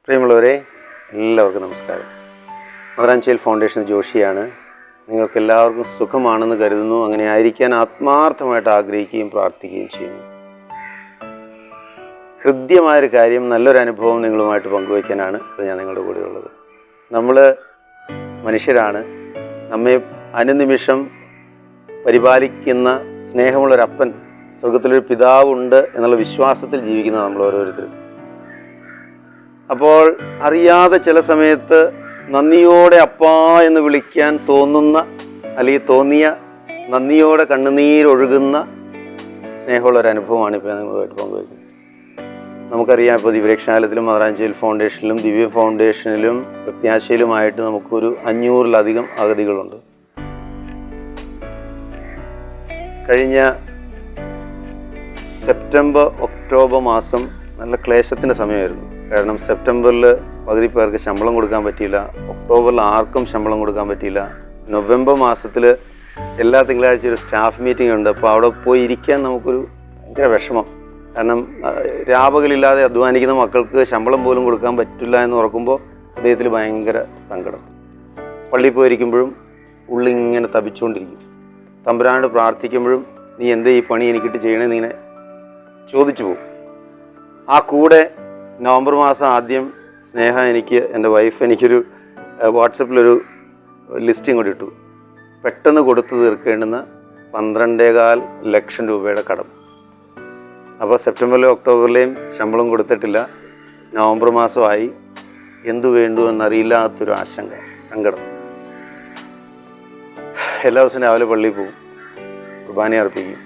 പ്രിയമുള്ളവരെ, എല്ലാവർക്കും നമസ്കാരം. മദർ ആൻഡ് ചൈൽഡ് ഫൗണ്ടേഷൻ ജോഷിയാണ്. നിങ്ങൾക്കെല്ലാവർക്കും സുഖമാണെന്ന് കരുതുന്നു. അങ്ങനെ ആയിരിക്കാൻ ആത്മാർത്ഥമായിട്ട് ആഗ്രഹിക്കുകയും പ്രാർത്ഥിക്കുകയും ചെയ്യുന്നു. ഹൃദ്യമായൊരു കാര്യം, നല്ലൊരു അനുഭവം നിങ്ങളുമായിട്ട് പങ്കുവയ്ക്കാനാണ് ഇപ്പോൾ ഞാൻ നിങ്ങളുടെ കൂടെ ഉള്ളത്. നമ്മൾ മനുഷ്യരാണ്. നമ്മെ അനുനിമിഷം പരിപാലിക്കുന്ന സ്നേഹമുള്ളൊരപ്പൻ, സ്വർഗത്തിലൊരു പിതാവുണ്ട് എന്നുള്ള വിശ്വാസത്തിൽ ജീവിക്കുന്ന നമ്മൾ ഓരോരുത്തരും. അപ്പോൾ അറിയാതെ ചില സമയത്ത് നന്ദിയോടെ അപ്പാ എന്ന് വിളിക്കാൻ തോന്നുന്ന, അല്ലെങ്കിൽ തോന്നിയ നന്ദിയോടെ കണ്ണുനീരൊഴുകുന്ന സ്നേഹമുള്ളൊരനുഭവമാണ് ഇപ്പോൾ നിങ്ങളുമായിട്ട് പങ്കുവയ്ക്കുന്നത്. നമുക്കറിയാം, ഇപ്പോൾ ദിവ്യരക്ഷാലയത്തിലും മദർ ആൻഡ് ചൈൽഡ് ഫൗണ്ടേഷനിലും ദിവ്യ ഫൗണ്ടേഷനിലും പ്രത്യാശയിലുമായിട്ട് നമുക്കൊരു 500-ലധികം അഗതികളുണ്ട്. കഴിഞ്ഞ സെപ്റ്റംബർ ഒക്ടോബർ മാസം നല്ല ക്ലേശത്തിൻ്റെ സമയമായിരുന്നു. കാരണം സെപ്റ്റംബറിൽ പകുതി പേർക്ക് ശമ്പളം കൊടുക്കാൻ പറ്റിയില്ല, ഒക്ടോബറിൽ ആർക്കും ശമ്പളം കൊടുക്കാൻ പറ്റിയില്ല. നവംബർ മാസത്തിൽ എല്ലാ തിങ്കളാഴ്ച ഒരു സ്റ്റാഫ് മീറ്റിംഗ് ഉണ്ട്. അപ്പോൾ അവിടെ പോയി ഇരിക്കാൻ നമുക്കൊരു ഭയങ്കര വിഷമം. കാരണം രാപകലില്ലാതെ അധ്വാനിക്കുന്ന മക്കൾക്ക് ശമ്പളം പോലും കൊടുക്കാൻ പറ്റില്ല എന്ന് ഓർക്കുമ്പോൾ ഹൃദയത്തിൽ ഭയങ്കര സങ്കടം. പള്ളിയിൽ പോയിരിക്കുമ്പോഴും ഉള്ളിങ്ങനെ തപിച്ചുകൊണ്ടിരിക്കും. തമ്പുരാനോട് പ്രാർത്ഥിക്കുമ്പോഴും നീ എന്തേ ഈ പണി എനിക്കിട്ട് ചെയ്യണേ നീനെ ചോദിച്ചു പോകും. ആ കൂടെ നവംബർ മാസം ആദ്യം സ്നേഹ എൻ്റെ വൈഫ് എനിക്കൊരു വാട്സപ്പിലൊരു ലിസ്റ്റിംഗ് കൂടി ഇട്ടു. പെട്ടെന്ന് കൊടുത്തു തീർക്കേണ്ടുന്ന 12.25 ലക്ഷം രൂപയുടെ കടം. അപ്പോൾ സെപ്റ്റംബറിലെയും ഒക്ടോബറിലെയും ശമ്പളം കൊടുത്തിട്ടില്ല. നവംബർ മാസമായി. എന്തു വേണ്ടു എന്നറിയില്ലാത്തൊരു ആശങ്ക, സങ്കടം. എല്ലാ ദിവസവും രാവിലെ പള്ളിയിൽ പോകും, കുർബാന അർപ്പിക്കും,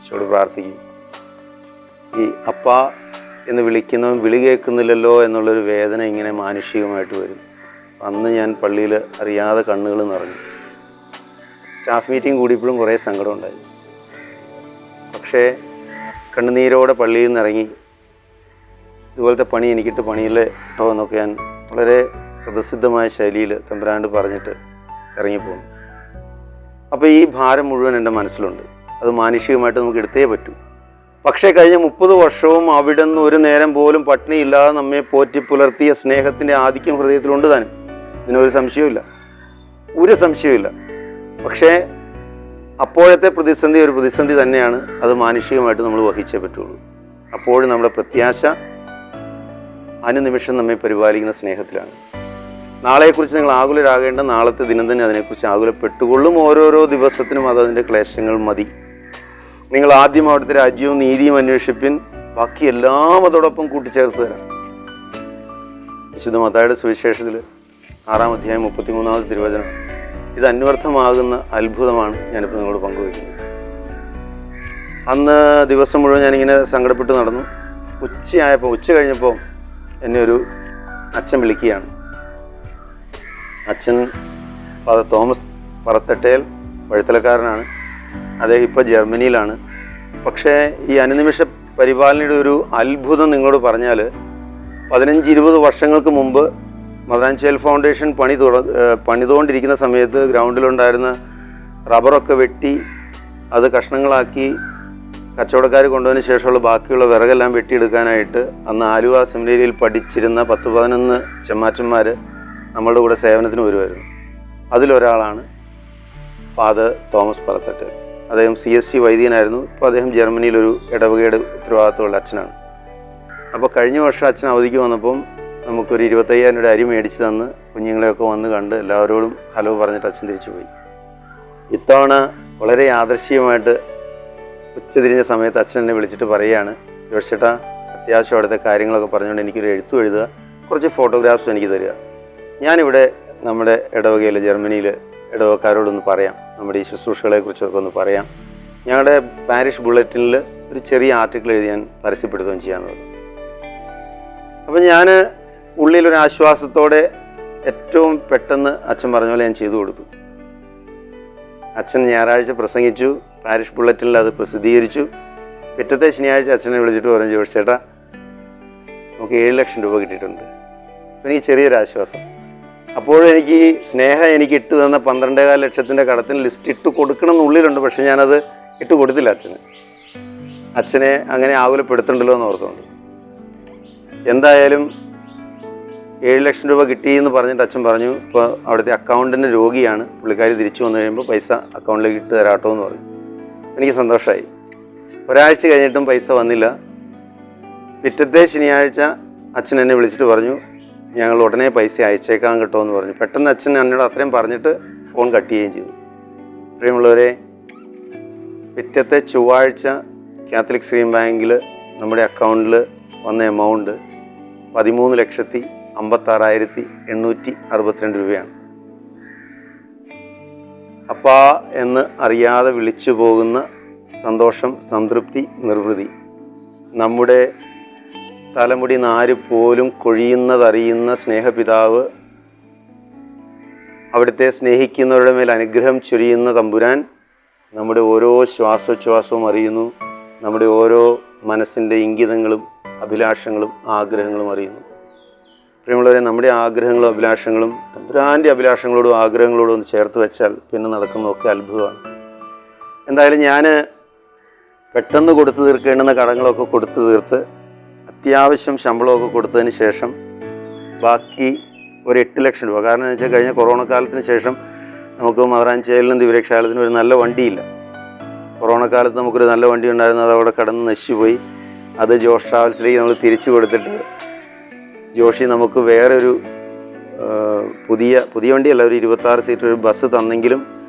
ഈശോയോട് പ്രാർത്ഥിക്കും. ഈ അപ്പാ എന്ന് വിളിക്കുന്നവൻ വിളി കേൾക്കുന്നില്ലല്ലോ എന്നുള്ളൊരു വേദന ഇങ്ങനെ മാനുഷികമായിട്ട് വരും. അന്ന് ഞാൻ പള്ളിയിൽ അറിയാതെ കണ്ണുകൾ നിറഞ്ഞു. സ്റ്റാഫ് മീറ്റിംഗ് കൂടിയപ്പോഴും കുറേ സങ്കടം ഉണ്ടായി. പക്ഷേ കണ്ണുനീരോടെ പള്ളിയിൽ നിന്ന് ഇറങ്ങി, ഇതുപോലത്തെ പണി എനിക്കിട്ട് പണിയില്ലേ കേട്ടോ എന്നൊക്കെ ഞാൻ വളരെ സ്വതസിദ്ധമായ ശൈലിയിൽ തമ്പുരാനോട് പറഞ്ഞിട്ട് ഇറങ്ങിപ്പോന്നു. അപ്പോൾ ഈ ഭാരം മുഴുവൻ എൻ്റെ മനസ്സിലുണ്ട്. അത് മാനുഷികമായിട്ട് നമുക്ക് എടുത്തേ പറ്റൂ. പക്ഷേ കഴിഞ്ഞ 30 വർഷവും അവിടെ നിന്ന് ഒരു നേരം പോലും പട്ടിണിയില്ലാതെ നമ്മെ പോറ്റി പുലർത്തിയ സ്നേഹത്തിൻ്റെ ആധിക്യം ഹൃദയത്തിലുണ്ട് താനും. ഇതിനൊരു സംശയവുമില്ല, ഒരു സംശയവുമില്ല. പക്ഷേ അപ്പോഴത്തെ പ്രതിസന്ധി ഒരു പ്രതിസന്ധി തന്നെയാണ്. അത് മാനുഷികമായിട്ട് നമ്മൾ വഹിച്ചേ പറ്റുള്ളൂ. അപ്പോഴും നമ്മുടെ പ്രത്യാശ അനുനിമിഷം നമ്മെ പരിപാലിക്കുന്ന സ്നേഹത്തിലാണ്. നാളെക്കുറിച്ച് നിങ്ങൾ ആകുലരാകേണ്ട, നാളത്തെ ദിനം തന്നെ അതിനെക്കുറിച്ച് ആകുലപ്പെട്ടുകൊള്ളും. ഓരോരോ ദിവസത്തിനും അതതിൻ്റെ ക്ലേശങ്ങൾ മതി. നിങ്ങൾ ആദ്യം അവിടുത്തെ രാജ്യവും നീതിയും അന്വേഷിപ്പിൻ, ബാക്കി എല്ലാം അതോടൊപ്പം കൂട്ടിച്ചേർത്ത് തരാം. വിശുദ്ധ മത്തായിയുടെ സുവിശേഷത്തിൽ 6-ാം അധ്യായം 33-ാമത്തെ തിരുവചനം. ഇത് അന്വർത്ഥമാകുന്ന അത്ഭുതമാണ് ഞാനിപ്പോൾ നിങ്ങളോട് പങ്കുവയ്ക്കുന്നത്. അന്ന് ദിവസം മുഴുവൻ ഞാനിങ്ങനെ സങ്കടപ്പെട്ട് നടന്നു. ഉച്ച കഴിഞ്ഞപ്പോൾ എന്നെ ഒരു അച്ഛൻ വിളിക്കുകയാണ്. അച്ഛൻ ഫാദർ തോമസ് പറത്തട്ടേൽ, വഴുത്തലക്കാരനാണ്. അദ്ദേഹം ഇപ്പോൾ ജർമ്മനിയിലാണ്. പക്ഷേ ഈ അനുനിമിഷ പരിപാലനയുടെ ഒരു അത്ഭുതം നിങ്ങളോട് പറഞ്ഞാൽ, 15-20 വർഷങ്ങൾക്ക് മുമ്പ് മദർ ആൻഡ് ചൈൽഡ് ഫൗണ്ടേഷൻ പണിതുകൊണ്ടിരിക്കുന്ന സമയത്ത് ഗ്രൗണ്ടിലുണ്ടായിരുന്ന റബ്ബറൊക്കെ വെട്ടി അത് കഷ്ണങ്ങളാക്കി കച്ചവടക്കാർ കൊണ്ടുവന്ന ശേഷമുള്ള ബാക്കിയുള്ള വിറകെല്ലാം വെട്ടിയെടുക്കാനായിട്ട് അന്ന് ആലുവ സെമിനേരിയിൽ പഠിച്ചിരുന്ന 10-11 ചെമ്മാച്ചന്മാർ നമ്മളുടെ കൂടെ സേവനത്തിന് വരുമായിരുന്നു. അതിലൊരാളാണ് ഫാദർ തോമസ് പറത്തട്ട്. അദ്ദേഹം CST വൈദികനായിരുന്നു. ഇപ്പോൾ അദ്ദേഹം ജർമ്മനിയിലൊരു ഇടവകയുടെ ഉത്തരവാദിത്തമുള്ള അച്ഛനാണ്. അപ്പോൾ കഴിഞ്ഞ വർഷം അച്ഛൻ അവധിക്ക് വന്നപ്പം നമുക്കൊരു 25,000 രൂപ അരി മേടിച്ച് തന്ന് കുഞ്ഞുങ്ങളെയൊക്കെ വന്ന് കണ്ട് എല്ലാവരോടും ഹലോ പറഞ്ഞിട്ട് അച്ഛൻ തിരിച്ചു പോയി. ഇത്തവണ വളരെ യാദൃശ്ചികമായിട്ട് ഉച്ചതിരിഞ്ഞ സമയത്ത് അച്ഛൻ എന്നെ വിളിച്ചിട്ട് പറയുകയാണ്, ജോഷ് ചേട്ടാ, അത്യാവശ്യം അവിടുത്തെ കാര്യങ്ങളൊക്കെ പറഞ്ഞുകൊണ്ട് എനിക്കൊരു എഴുത്തും എഴുതുക, കുറച്ച് ഫോട്ടോഗ്രാഫ്സും എനിക്ക് തരിക. ഞാനിവിടെ നമ്മുടെ ഇടവകയിൽ ജർമ്മനിയിൽ ഇടവക്കാരോടൊന്ന് പറയാം, നമ്മുടെ ഈ ശുശ്രൂഷകളെക്കുറിച്ചൊക്കെ ഒന്ന് പറയാം. ഞങ്ങളുടെ പാരിഷ് ബുള്ളറ്റിനിൽ ഒരു ചെറിയ ആർട്ടിക്കിൾ എഴുതി ഞാൻ പരസ്യപ്പെടുത്തുകയും ചെയ്യാമെന്നത്. അപ്പം ഞാൻ ഉള്ളിലൊരു ആശ്വാസത്തോടെ ഏറ്റവും പെട്ടെന്ന് അച്ഛൻ പറഞ്ഞ പോലെ ഞാൻ ചെയ്തു കൊടുത്തു. അച്ഛൻ ഞായറാഴ്ച പ്രസംഗിച്ചു, പാരിഷ് ബുള്ളറ്റിനിൽ അത് പ്രസിദ്ധീകരിച്ചു. പിറ്റത്തെ ശനിയാഴ്ച അച്ഛനെ വിളിച്ചിട്ട് പറഞ്ഞു, ജോഷ് ചേട്ടാ, നമുക്ക് 7 ലക്ഷം രൂപ കിട്ടിയിട്ടുണ്ട്. എനിക്ക് ചെറിയൊരു ആശ്വാസം. അപ്പോഴും എനിക്ക് സ്നേഹം എനിക്ക് ഇട്ട് തന്ന 12.25 ലക്ഷത്തിൻ്റെ കടത്തിന് ലിസ്റ്റ് ഇട്ട് കൊടുക്കണം എന്നുള്ളിലുണ്ട്. പക്ഷെ ഞാനത് ഇട്ട് കൊടുത്തില്ല അച്ഛനെ അങ്ങനെ ആകുലപ്പെടുത്തണ്ടല്ലോ എന്ന് ഓർത്തുകൊണ്ട്. എന്തായാലും 7 ലക്ഷം രൂപ കിട്ടിയെന്ന് പറഞ്ഞിട്ട് അച്ഛൻ പറഞ്ഞു, ഇപ്പോൾ അവിടുത്തെ അക്കൗണ്ടിൻ്റെ രോഗിയാണ്, പുള്ളിക്കാരി തിരിച്ചു വന്നു കഴിയുമ്പോൾ പൈസ അക്കൗണ്ടിലേക്ക് ഇട്ട് തരാട്ടോ എന്ന് പറഞ്ഞു. എനിക്ക് സന്തോഷമായി. ഒരാഴ്ച കഴിഞ്ഞിട്ടും പൈസ വന്നില്ല. പിറ്റത്തെ ശനിയാഴ്ച അച്ഛൻ എന്നെ വിളിച്ചിട്ട് പറഞ്ഞു, ഞങ്ങൾ ഉടനെ പൈസ അയച്ചേക്കാൻ കേട്ടോ എന്ന് പറഞ്ഞു. പെട്ടെന്ന് അച്ഛൻ എന്നോട് അത്രയും പറഞ്ഞിട്ട് ഫോൺ കട്ട് ചെയ്യുകയും ചെയ്തു. പ്രിയമുള്ളവരെ, പിറ്റത്തെ ചൊവ്വാഴ്ച കാത്തലിക് സ്ട്രീം ബാങ്കിൽ നമ്മുടെ അക്കൗണ്ടിൽ വന്ന എമൗണ്ട് 13,56,862 രൂപയാണ്. അപ്പാ എന്ന് അറിയാതെ വിളിച്ചു പോകുന്ന സന്തോഷം, സംതൃപ്തി, നിർവൃതി. നമ്മുടെ തലമുടി നാര് പോലും കൊഴിയുന്നതറിയുന്ന സ്നേഹപിതാവ്, അവിടുത്തെ സ്നേഹിക്കുന്നവരുടെ മേൽ അനുഗ്രഹം ചൊരിയുന്ന തമ്പുരാൻ നമ്മുടെ ഓരോ ശ്വാസോച്ഛ്വാസവും അറിയുന്നു. നമ്മുടെ ഓരോ മനസ്സിൻ്റെ ഇംഗിതങ്ങളും അഭിലാഷങ്ങളും ആഗ്രഹങ്ങളും അറിയുന്നു. പ്രിയമുള്ളവരെ, നമ്മുടെ ആഗ്രഹങ്ങളും അഭിലാഷങ്ങളും തമ്പുരാൻ്റെ അഭിലാഷങ്ങളോടും ആഗ്രഹങ്ങളോടും ഒന്ന് ചേർത്ത് വെച്ചാൽ പിന്നെ നടക്കുന്നതൊക്കെ അത്ഭുതമാണ്. എന്തായാലും ഞാൻ പെട്ടെന്ന് കൊടുത്തു തീർക്കേണ്ടുന്ന കടങ്ങളൊക്കെ കൊടുത്തു തീർത്ത് അത്യാവശ്യം ശമ്പളമൊക്കെ കൊടുത്തതിന് ശേഷം ബാക്കി ഒരു 8 ലക്ഷം രൂപ, കാരണം എന്ന് വെച്ചാൽ കഴിഞ്ഞ കൊറോണ കാലത്തിന് ശേഷം നമുക്ക് മദറാഞ്ചേരിലും ദിവരക്ഷാലത്തിനും ഒരു നല്ല വണ്ടിയില്ല. കൊറോണ കാലത്ത് നമുക്കൊരു നല്ല വണ്ടി ഉണ്ടായിരുന്നു, അത് അവിടെ കടന്ന് നശിച്ചുപോയി. അത് ജോഷ് ട്രാവൽസിലേക്ക് നമ്മൾ തിരിച്ചു കൊടുത്തിട്ട് ജോഷി നമുക്ക് വേറൊരു പുതിയ വണ്ടിയല്ല, ഒരു 26 സീറ്റ് ഒരു ബസ് തന്നെങ്കിലും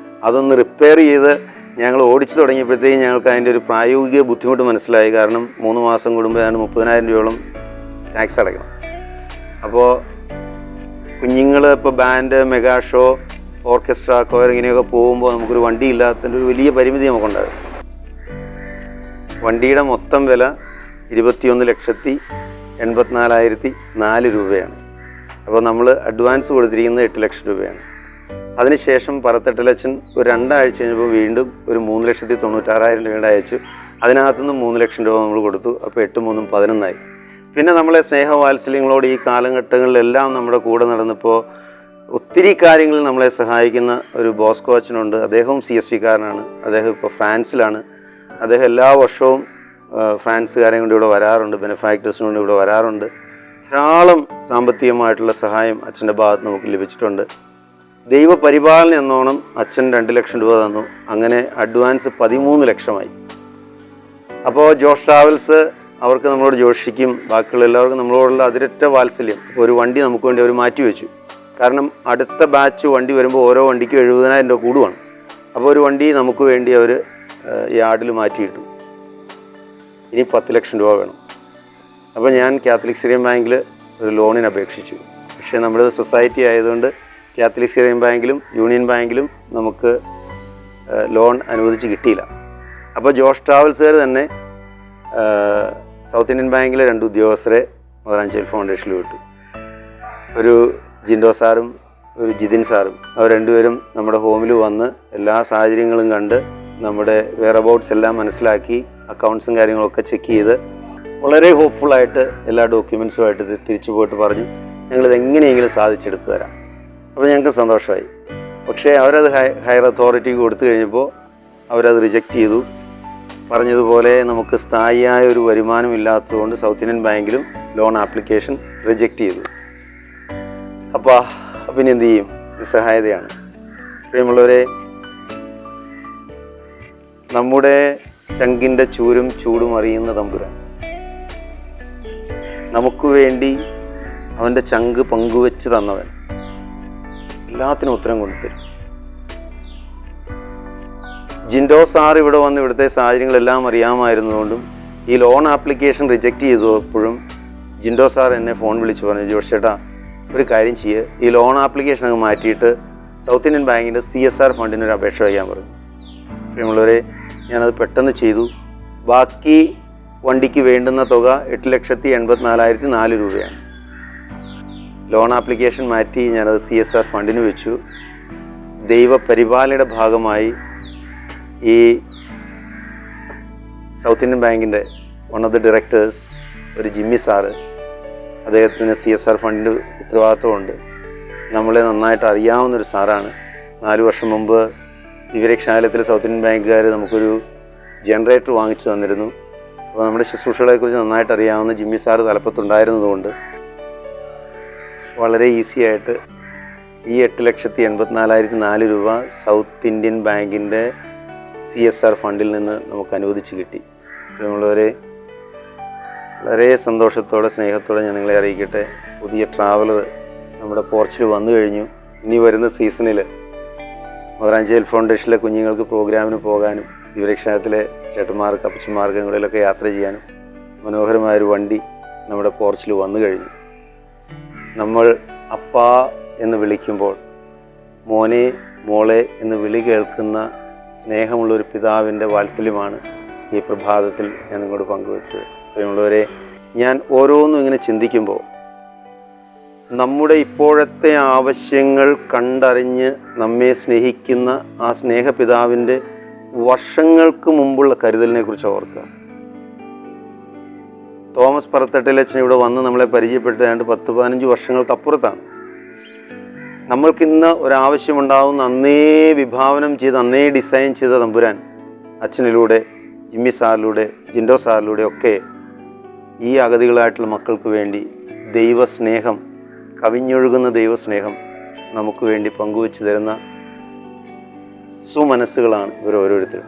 അതൊന്ന് റിപ്പയർ ചെയ്ത് ഞങ്ങൾ ഓടിച്ചു തുടങ്ങിയപ്പോഴത്തേക്കും ഞങ്ങൾക്ക് അതിൻ്റെ ഒരു പ്രായോഗിക ബുദ്ധിമുട്ട് മനസ്സിലായി. കാരണം 3 മാസം കൂടുമ്പോൾ ഏതാണ്ട് 30,000 രൂപയോളം ടാക്സ് അടയ്ക്കണം. അപ്പോൾ കുഞ്ഞുങ്ങൾ ഇപ്പോൾ band, mega show, orchestra, coir ഇങ്ങനെയൊക്കെ പോകുമ്പോൾ നമുക്കൊരു വണ്ടി ഇല്ലാത്തതിൻ്റെ ഒരു വലിയ പരിമിതി നമുക്കുണ്ടായിരുന്നു. വണ്ടിയുടെ മൊത്തം വില 21,84,004 രൂപയാണ്. അപ്പോൾ നമ്മൾ അഡ്വാൻസ് കൊടുത്തിരിക്കുന്നത് 8 ലക്ഷം രൂപയാണ്. അതിനുശേഷം പറത്തട്ടിലച്ഛൻ ഒരു 2 ആഴ്ച കഴിഞ്ഞപ്പോൾ വീണ്ടും ഒരു 3,96,000 രൂപയുടെ അയച്ചു. അതിനകത്തുനിന്ന് 3 ലക്ഷം രൂപ നമ്മൾ കൊടുത്തു. അപ്പോൾ 8 3 11 പിന്നെ നമ്മളെ സ്നേഹവാത്സല്യങ്ങളോട് ഈ കാലഘട്ടങ്ങളിലെല്ലാം നമ്മുടെ കൂടെ നടന്നപ്പോൾ ഒത്തിരി കാര്യങ്ങളിൽ നമ്മളെ സഹായിക്കുന്ന ഒരു ബോസ്കോ അച്ഛനുണ്ട്. അദ്ദേഹവും CST-കാരനാണ്. അദ്ദേഹം ഇപ്പോൾ ഫ്രാൻസിലാണ്. അദ്ദേഹം എല്ലാ വർഷവും ഫ്രാൻസുകാരെയും കൊണ്ട് ഇവിടെ വരാറുണ്ട്, ബെനഫാക്ടേഴ്സിനും കൊണ്ട് ഇവിടെ വരാറുണ്ട്. ധാരാളം സാമ്പത്തികമായിട്ടുള്ള സഹായം അച്ഛൻ്റെ ഭാഗത്ത് നമുക്ക് ലഭിച്ചിട്ടുണ്ട്. ദൈവപരിപാലന എന്നോണം അച്ഛൻ 2 ലക്ഷം രൂപ തന്നു. അങ്ങനെ അഡ്വാൻസ് 13 ലക്ഷമായി. അപ്പോൾ ജോഷ് ട്രാവൽസ് അവർക്ക് നമ്മളോട്, ജോഷിക്കും ബാക്കിയുള്ള എല്ലാവർക്കും നമ്മളോടുള്ള അതിരറ്റ വാത്സല്യം. ഒരു വണ്ടി നമുക്ക് വേണ്ടി അവർ മാറ്റിവെച്ചു. കാരണം അടുത്ത ബാച്ച് വണ്ടി വരുമ്പോൾ ഓരോ വണ്ടിക്കും 70,000 രൂപ കൂടുവാണ്. അപ്പോൾ ഒരു വണ്ടി നമുക്ക് വേണ്ടി അവർ യാർഡിൽ മാറ്റിയിട്ടു. ഇനി 10 ലക്ഷം രൂപ വേണം. അപ്പോൾ ഞാൻ കാത്തലിക് സിറിയൻ ബാങ്കിൽ ഒരു ലോണിന് അപേക്ഷിച്ചു. പക്ഷേ നമ്മുടെ സൊസൈറ്റി ആയതുകൊണ്ട് കാത്തലിക് സിറിയൻ ബാങ്കിലും യൂണിയൻ ബാങ്കിലും നമുക്ക് ലോൺ അനുവദിച്ച് കിട്ടിയില്ല. അപ്പോൾ ജോഷ് ട്രാവൽസുകാർ തന്നെ സൗത്ത് ഇന്ത്യൻ ബാങ്കിലെ 2 ഉദ്യോഗസ്ഥരെ മദറാഞ്ചേരി ഫൗണ്ടേഷനിൽ വിട്ടു. ഒരു ജിൻഡോ സാറും ഒരു ജിതിൻ സാറും. അവർ രണ്ടുപേരും നമ്മുടെ ഹോമിൽ വന്ന് എല്ലാ സാഹചര്യങ്ങളും കണ്ട് നമ്മുടെ വെയറബൌട്ട്സ് എല്ലാം മനസ്സിലാക്കി അക്കൗണ്ട്സും കാര്യങ്ങളൊക്കെ ചെക്ക് ചെയ്ത് വളരെ ഹോപ്പ്ഫുള്ളായിട്ട് എല്ലാ ഡോക്യുമെൻസുമായിട്ട് തിരിച്ചു പോയിട്ട് പറഞ്ഞു, ഞങ്ങളിത് എങ്ങനെയെങ്കിലും സാധിച്ചെടുത്ത് തരാം. അപ്പോൾ ഞങ്ങൾക്ക് സന്തോഷമായി. പക്ഷേ അവരത് ഹയർ അതോറിറ്റിക്ക് കൊടുത്തു കഴിഞ്ഞപ്പോൾ അവരത് റിജക്റ്റ് ചെയ്തു. പറഞ്ഞതുപോലെ നമുക്ക് സ്ഥായിയായ ഒരു വരുമാനം ഇല്ലാത്തതുകൊണ്ട് സൗത്ത് ഇന്ത്യൻ ബാങ്കിലും ലോൺ ആപ്ലിക്കേഷൻ റിജക്റ്റ് ചെയ്തു. അപ്പോൾ പിന്നെ എന്ത് ചെയ്യും? നിസ്സഹായതയാണ്. പ്രിയമുള്ളവരെ, നമ്മുടെ ചങ്കിൻ്റെ ചൂരും ചൂടും അറിയുന്ന തമ്പുരാൻ നമുക്ക് വേണ്ടി അവൻ്റെ ചങ്ക് പങ്കുവെച്ച് തന്നവൻ എല്ലാത്തിനും ഉത്തരം കൊണ്ടുതരും. ജിൻഡോ സാർ ഇവിടെ വന്ന് ഇവിടുത്തെ സാഹചര്യങ്ങളെല്ലാം അറിയാമായിരുന്നതുകൊണ്ടും ഈ ലോൺ ആപ്ലിക്കേഷൻ റിജക്റ്റ് ചെയ്തപ്പോഴും ജിൻഡോ സാർ എന്നെ ഫോൺ വിളിച്ച് പറഞ്ഞു, ജോഷ് ചേട്ടാ ഒരു കാര്യം ചെയ്യുക, ഈ ലോൺ ആപ്ലിക്കേഷൻ അങ്ങ് മാറ്റിയിട്ട് സൗത്ത് ഇന്ത്യൻ ബാങ്കിൻ്റെ CSR ഫണ്ടിന് ഒരു അപേക്ഷ വയ്ക്കാൻ പറഞ്ഞു. പ്രിയമുള്ളവരെ, ഞാനത് പെട്ടെന്ന് ചെയ്തു. ബാക്കി വണ്ടിക്ക് വേണ്ടുന്ന തുക 8,84,004 രൂപയാണ്. ലോൺ ആപ്ലിക്കേഷൻ മാറ്റി ഞാനത് CSR ഫണ്ടിന് വെച്ചു. ദൈവപരിപാലനയുടെ ഭാഗമായി ഈ സൗത്ത് ഇന്ത്യൻ ബാങ്കിൻ്റെ വൺ ഓഫ് ദി ഡയറക്ടേഴ്സ്, ഒരു ജിമ്മി സാറ്, അദ്ദേഹത്തിന് CSR ഫണ്ടിൻ്റെ ഉത്തരവാദിത്വമുണ്ട്. നമ്മളെ നന്നായിട്ട് അറിയാവുന്നൊരു സാറാണ്. 4 വർഷം മുമ്പ് ദിവരക്ഷാലയത്തിൽ സൗത്ത് ഇന്ത്യൻ ബാങ്കുകാർ നമുക്കൊരു ജനറേറ്റർ വാങ്ങിച്ചു തന്നിരുന്നു. അപ്പോൾ നമ്മുടെ ശുശ്രൂഷകളെക്കുറിച്ച് നന്നായിട്ട് അറിയാവുന്ന ജിമ്മി സാറ് തലപ്പത്തുണ്ടായിരുന്നതുകൊണ്ട് വളരെ ഈസി ആയിട്ട് ഈ 8,84,004 രൂപ സൗത്ത് ഇന്ത്യൻ ബാങ്കിൻ്റെ CSR ഫണ്ടിൽ നിന്ന് നമുക്ക് അനുവദിച്ച് കിട്ടി. നമ്മളൊരു വളരെ സന്തോഷത്തോടെ സ്നേഹത്തോടെ ഞാൻ നിങ്ങളെ അറിയിക്കട്ടെ, പുതിയ ട്രാവലർ നമ്മുടെ പോർച്ചിൽ വന്നു കഴിഞ്ഞു. ഇനി വരുന്ന സീസണിൽ മദറാഞ്ചേരി ഫൗണ്ടേഷനിലെ കുഞ്ഞുങ്ങൾക്ക് പ്രോഗ്രാമിന് പോകാനും യുവരക്ഷണത്തിലെ ചേട്ടന്മാർക്ക് അപ്പച്ചന്മാർക്ക് ഇങ്ങളിലൊക്കെ യാത്ര ചെയ്യാനും മനോഹരമായൊരു വണ്ടി നമ്മുടെ പോർച്ചിൽ വന്നു കഴിഞ്ഞു. നമ്മൾ അപ്പാ എന്ന് വിളിക്കുമ്പോൾ മോനെ മോളെ എന്ന് വിളി കേൾക്കുന്ന സ്നേഹമുള്ളൊരു പിതാവിൻ്റെ വാത്സല്യമാണ് ഈ പ്രഭാതത്തിൽ ഞാൻ നിങ്ങളോട് പങ്കുവച്ചത്. പ്രിയമുള്ളവരെ, ഞാൻ ഓരോന്നും ഇങ്ങനെ ചിന്തിക്കുമ്പോൾ നമ്മുടെ ഇപ്പോഴത്തെ ആവശ്യങ്ങൾ കണ്ടറിഞ്ഞ് നമ്മെ സ്നേഹിക്കുന്ന ആ സ്നേഹപിതാവിൻ്റെ വർഷങ്ങൾക്ക് മുമ്പുള്ള കരുതലിനെ കുറിച്ച് ഓർക്കുക. തോമസ് പറത്തട്ടിലച്ഛൻ ഇവിടെ വന്ന് നമ്മളെ പരിചയപ്പെട്ടതാണ്ട് 10-15 വർഷങ്ങൾക്കപ്പുറത്താണ്. നമ്മൾക്കിന്ന് ഒരാവശ്യമുണ്ടാവുന്ന അന്നേ വിഭാവനം ചെയ്ത് അന്നേ ഡിസൈൻ ചെയ്ത തമ്പുരാൻ അച്ഛനിലൂടെ, ജിമ്മി സാറിലൂടെ, ജിൻഡോ സാറിലൂടെ ഒക്കെ ഈ അഗതികളായിട്ടുള്ള മക്കൾക്ക് വേണ്ടി ദൈവസ്നേഹം, കവിഞ്ഞൊഴുകുന്ന ദൈവസ്നേഹം നമുക്ക് വേണ്ടി പങ്കുവെച്ച് തരുന്ന സുമനസ്സുകളാണ് ഇവർ ഓരോരുത്തരും.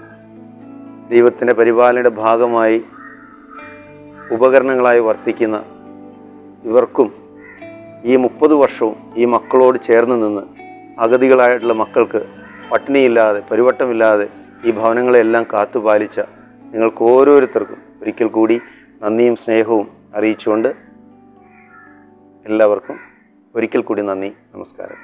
ദൈവത്തിൻ്റെ പരിപാലനയുടെ ഭാഗമായി ഉപകരണങ്ങളായി വർത്തിക്കുന്ന ഇവർക്കും ഈ 30 വർഷവും ഈ മക്കളോട് ചേർന്ന് നിന്ന് അഗതികളായിട്ടുള്ള മക്കൾക്ക് പട്ടിണിയില്ലാതെ പരിവട്ടമില്ലാതെ ഈ ഭവനങ്ങളെല്ലാം കാത്തുപാലിച്ച നിങ്ങൾക്ക് ഓരോരുത്തർക്കും ഒരിക്കൽ കൂടി നന്ദിയും സ്നേഹവും അറിയിച്ചുകൊണ്ട് എല്ലാവർക്കും ഒരിക്കൽ കൂടി നന്ദി, നമസ്കാരം.